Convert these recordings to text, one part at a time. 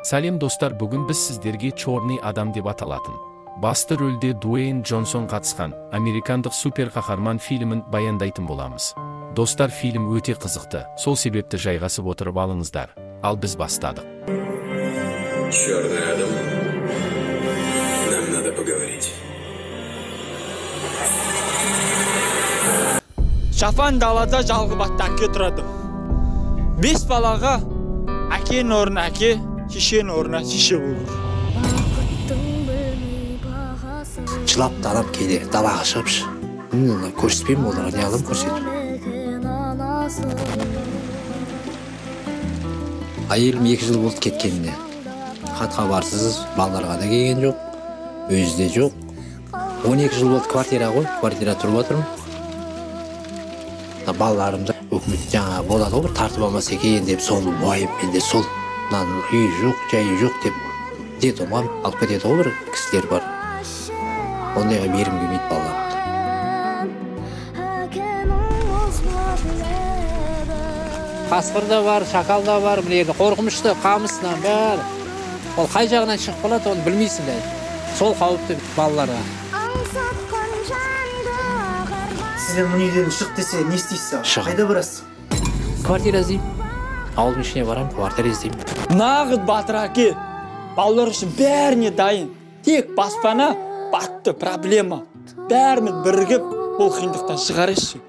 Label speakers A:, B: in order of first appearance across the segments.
A: Сәлем достар, бүгін біз сіздерге Чорный адам деп аталатын басты рөлде Дуэйн Джонсон қатысқан американдық супер қаһарман фильмін баяндайтын боламыз. Достар, фильм өте қызықты, сол себепті жайғасып отырып алыңыздар. Ал біз бастадық.
B: Черный адам, нам надо поговорить.
C: Шафан далада жалғыбатты әке тұрады. 5 балаға әкенің орнына әке, шешенің орнына шеше болыр.
D: Жылап анам кейде далаға шығыпшы. Көрсетпеймін, оларға не алам көрсетіп. Әйелім 2 жыл болды кеткеніне. Хат-хабарсыз, балаларға да келген жоқ, өзі де жоқ. 12 жыл болды квартира тұрып отырмын. Балаларымды өкімет жаңа болады ғой, тартып алмаса екен деп, сол уайып менде сол. Үй жоқ, жайы жоқ деп, детдомға алып кетеді ғой, бір кісілер бар. Ондайға берім келмейді балаларымды. Қасқыр да бар, шакал да бар, біледі, қорқымышты, қамысынан бәрі. Ол қай жағынан шығып қалады, оны білмейсің де. Сол қауіпті балаларға.
E: Сізден мұн үйден шық десе, не істейсіз? Қайда барасыз?
D: Квартира іздеймін. Ауылдың ішіне барам, квартира іздеймін.
C: Нағыз батыр әке, балалар үшін бәріне дайын. Тек баспана, батты проблема. Бәріміз бірігіп, бұл қиындықтан шығарайықшы.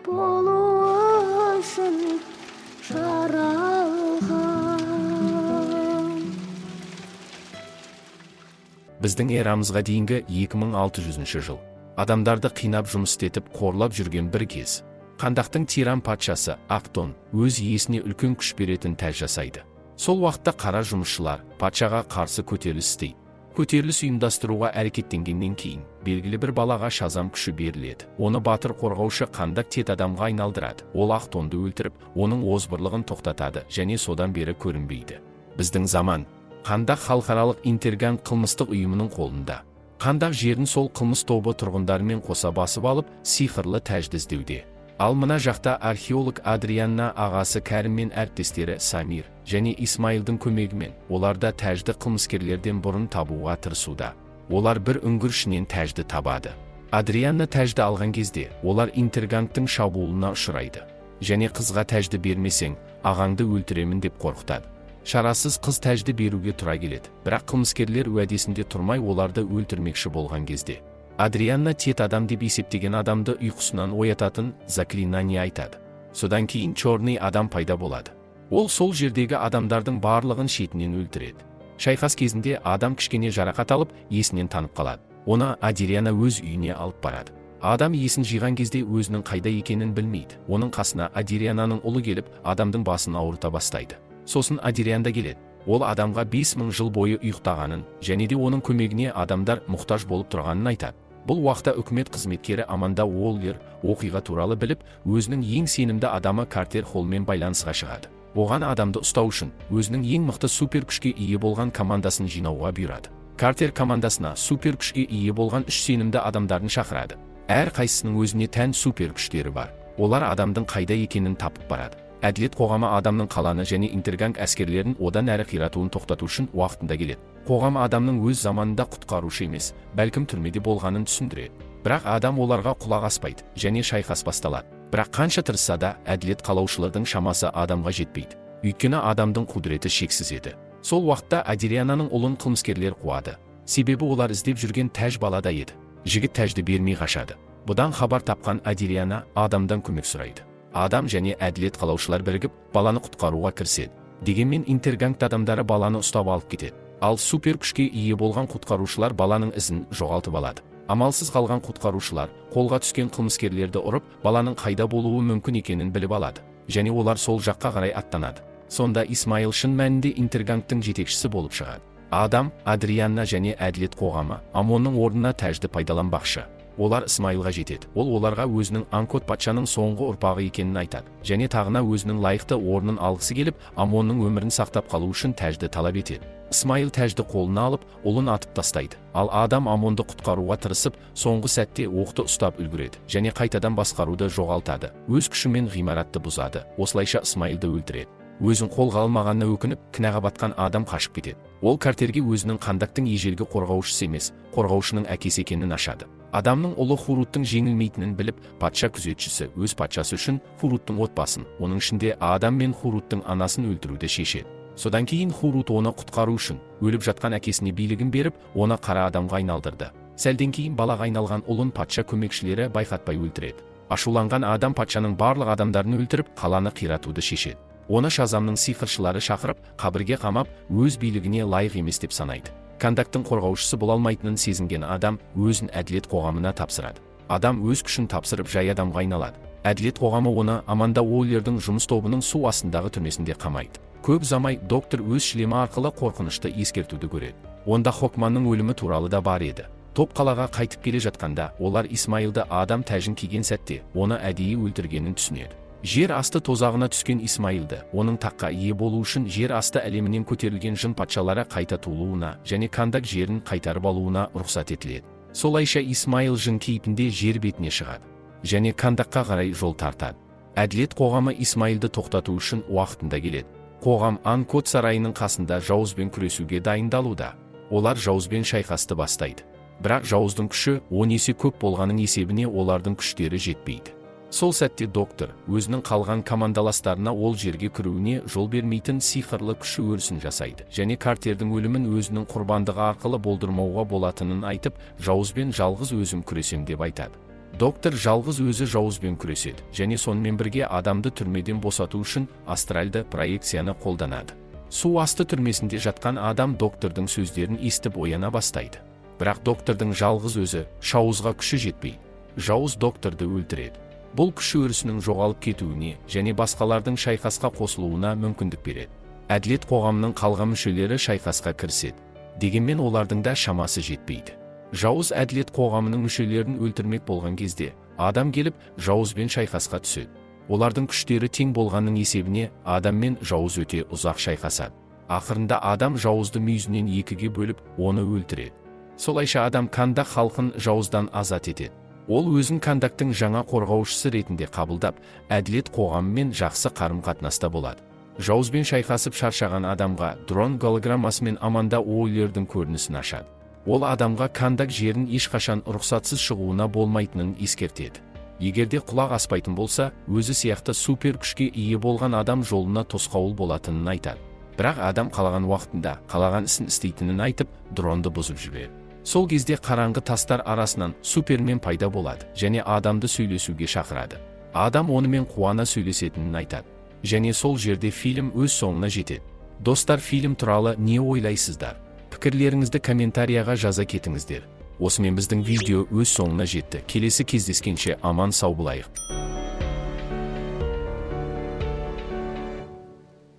A: Біздің эрамызға дейінгі 2600 жыл. Адамдарды қинап жұмыс істетіп қорлап жүрген бір кез. Қандақтың тиран патшасы Актон өз иесіне үлкен күш беретін тәж жасайды. Сол уақытта қара жұмысшылар патшаға қарсы көтеріліс істейді. Көтеріліс ұйымдастыруға әрекеттенгеннен кейін белгілі бір балаға шазам күші беріледі. Оны батыр қорғаушы қандақ тет адамға айналдырады. Ол Актонды өлтіріп, оның озбырлығын тоқтатады және содан бері көрінбейді. Біздің заман қандақ халықаралық интерганг қылмыстық ұйымының қолында. Қандақ жерін сол қылмыс тобы тұрғындарымен қоса басып алып, сиқырлы тәжді іздеуде. Ал мына жақта археолог Адрианна ағасы Кәрім мен әріптестері Самир және Исмаилдың көмегімен оларда тәжді қылмыскерлерден бұрын табуға тырысуда. Олар бір үңгір ішінен тәжді табады. Адрианна тәжді алған кезде олар интергангтың шабуылына ұшырайды. Және қызға тәжді бермесең, ағаңды өлтіремін деп қорқытады. Шарасыз қыз тәжді беруге тұра келеді, бірақ қылмыскерлер уәдесінде тұрмай оларды өлтірмекші болған кезде. Адрианна тет адам деп есептеген адамды ұйқысынан оятатын заклинание айтады. Содан кейін Чорный адам пайда болады. Ол сол жердегі адамдардың барлығын шетінен өлтіреді. Шайқас кезінде адам кішкене жарақат алып, есінен танып қалады. Оны Адрианна өз үйіне алып барады. Адам есін жиған кезде өзінің қайда екенін білмейді. Оның қасына Адрианнаның ұлы келіп, адамдың басын ауырта бастайды. Сосын Адрианна келеді. Ол адамға 5000 жыл бойы ұйықтағанын, және де оның көмегіне адамдар мұқтаж болып тұрғанын айтады. Бұл уақытта үкімет қызметкері Аманда Уоллер оқиға туралы біліп, өзінің ең сенімді адамы Картер Холлмен байланысқа шығады. Оған адамды ұстау үшін өзінің ең мықты супер күшке ие болған командасын жинауға бұйырады. Картер командасына супер күшке ие болған 3 сенімді адамдарын шақырады. Әр қайсысының өзіне тән супер күштері бар. Олар адамдың қайда екенін тапып барады. Әділет қоғамы адамның қаланы және интерганг әскерлерін одан әрі қиратуын тоқтату үшін уақытында келеді. Қоғамы адамның өз заманында құтқарушы емес, бәлкім түрмеде болғанын түсіндіреді. Бірақ адам оларға құлақ аспайды және шайқас басталады. Бірақ қанша тырысса да әділет қалаушылардың шамасы адамға жетпейді. Өйткені адамдың құдіреті шексіз еді. Сол уақытта Адрианнаның ұлын қылмыскерлер қуады. Себебі олар іздеп жүрген тәж балада еді. Жігіт тәжді бермей қашады. Бұдан хабар тапқан Адрианна адамдан көмек сұрайды. Адам және әділет қалаушылар бірігіп, баланы құтқаруға кіріседі. Дегенмен интерганг адамдары баланы ұстап алып кетеді. Ал супер күшке ие болған құтқарушылар баланың ізін жоғалтып алады. Амалсыз қалған құтқарушылар қолға түскен қылмыскерлерді ұрып, баланың қайда болуы мүмкін екенін біліп алады. Және олар сол жаққа қарай аттанады. Сонда Исмаил шын мәнінде интергангтың жетекшісі болып шығады. Адам, Адрианна және әділет қоғамы Амонның орнына тәжді пайдаланбақшы. Олар Исмаилға жетеді. Ол оларға өзінің Анкот патшаның соңғы ұрпағы екенін айтады. Және тағына өзінің лайықты орнын алғысы келіп, Амонның өмірін сақтап қалу үшін тәжді талап етеді. Исмаил тәжді қолына алып, ұлын атып тастайды. Ал Адам Амонды құтқаруға тырысып, соңғы сәтте оқты ұстап үлгереді және қайтадан басқаруды жоғалтады. Өз күшімен ғимаратты бұзады. Осылайша Исмаилді өлтіреді. Өзін қолға алмағанына өкініп, кінәға батқан адам қашып кетеді. Ол Картерге өзінің Кандактың ежелгі қорғаушысы емес, қорғаушының әкесі екенін ашады. Адамның ұлы Хуруттың жеңілмейтінін біліп, патша күзетшісі өз патшасы үшін Хуруттың отбасын, оның ішінде Адам мен Хуруттың анасын өлтіруді шешеді. Содан кейін Хурут оны құтқару үшін өліп жатқан әкесіне билігін беріп, оны қара адамға айналдырды. Сәлден кейін балаға айналған ұлын патша көмекшілері байқатпай өлтіреді. Ашуланған адам патшаның барлық адамдарын өлтіріп, қаланы қиратуды шешеді. Оны Шазамның сиқыршылары шақырып, қабірге қамап, өз билігіне лайық емес деп санайды. Кандактың қорғаушысы бола алмайтынын сезінген адам өзін әділет қоғамына тапсырады. Адам өз күшін тапсырып жай адамға айналады. Әділет қоғамы оны Аманда Уоллердің жұмыс тобының су астындағы түрмесінде қамайды. Көп замай доктор өз шлемі арқылы қорқынышты ескертуді көреді. Онда Хокманның өлімі туралы да бар еді. Топ қалаға қайтып келе жатқанда, олар Исмайылды адам тәжін киген сәтте оны әдейі өлтіргенін түсінеді. Жер асты тозағына түскен Исмайылды, оның таққа ие болу үшін жер асты әлемінен көтерілген жын патшалары қайта туылуына және Кандак жерін қайтарып алуына рұқсат етіледі. Солайша Исмайыл жын кейпінде жер бетіне шығады және Кандакқа қарай жол тартады. Әділет қоғамы Исмайылды тоқтату үшін уақытында келеді. Қоғам Анкот сарайының қасында жауызбен күресуге дайындалуда. Олар жауызбен шайқасты бастайды. Бірақ жауыздың күші 10 есе көп болғанын есебіне олардың күштері жетпейді. Сол сәтте доктор өзінің қалған командаластарына ол жерге кіруіне жол бермейтін сиқырлы күші өрісін жасайды және Картердің өлімін өзінің құрбандығы арқылы болдырмауға болатынын айтып, жауызбен жалғыз өзім күресем деп айтады. Доктор жалғыз өзі жауызбен күреседі және сонымен бірге адамды түрмеден босату үшін астральды проекцияны қолданады. Су асты түрмесінде жатқан адам доктордың сөздерін естіп ояна бастайды. Бірақ доктордың жалғыз өзі шауызға күші жетпей, жауыз докторды өлтіреді. Бұл күші өрісінің жоғалып кетуіне және басқалардың шайқасқа қосылуына мүмкіндік береді. Әділет қоғамының қалған мүшелері шайқасқа кіріседі. Дегенмен олардың да шамасы жетпейді. Жауыз әділет қоғамының мүшелерін өлтірмек болған кезде, адам келіп жауызбен шайқасқа түседі. Олардың күштері тең болғанның есебіне адам мен жауыз өте ұзақ шайқасады. Ақырында адам жауызды мүйізінен екіге бөліп, оны өлтіреді. Солайша адам Кандак халқын жауыздан азат етеді. Ол өзін Кандактың жаңа қорғаушысы ретінде қабылдап, әділет қоғамымен жақсы қарым-қатынаста болады. Жауызбен шайқасып шаршаған адамға дрон голограммасымен Аманда Уоллердің көрінісін ашады. Ол адамға Кандак жерін ешқашан рұқсатсыз шығуына болмайтынын ескертеді. Егерде құлақ аспайтын болса, өзі сияқты супер күшке ие болған адам жолына тосқауыл болатынын айтады. Бірақ адам қалаған уақытында, қалаған ісін істейтінін айтып, дронды бұзып жібереді. Сол кезде қараңғы тастар арасынан Супермен пайда болады және адамды сөйлесуге шақырады. Адам онымен қуана сөйлесетінін айтады. Және сол жерде фильм өз соңына жетеді. Достар, фильм туралы не ойлайсыздар? Пікірлеріңізді комментарияға жаза кетіңіздер. Осымен біздің видео өз соңына жетті. Келесі кездескенше аман сау болайық.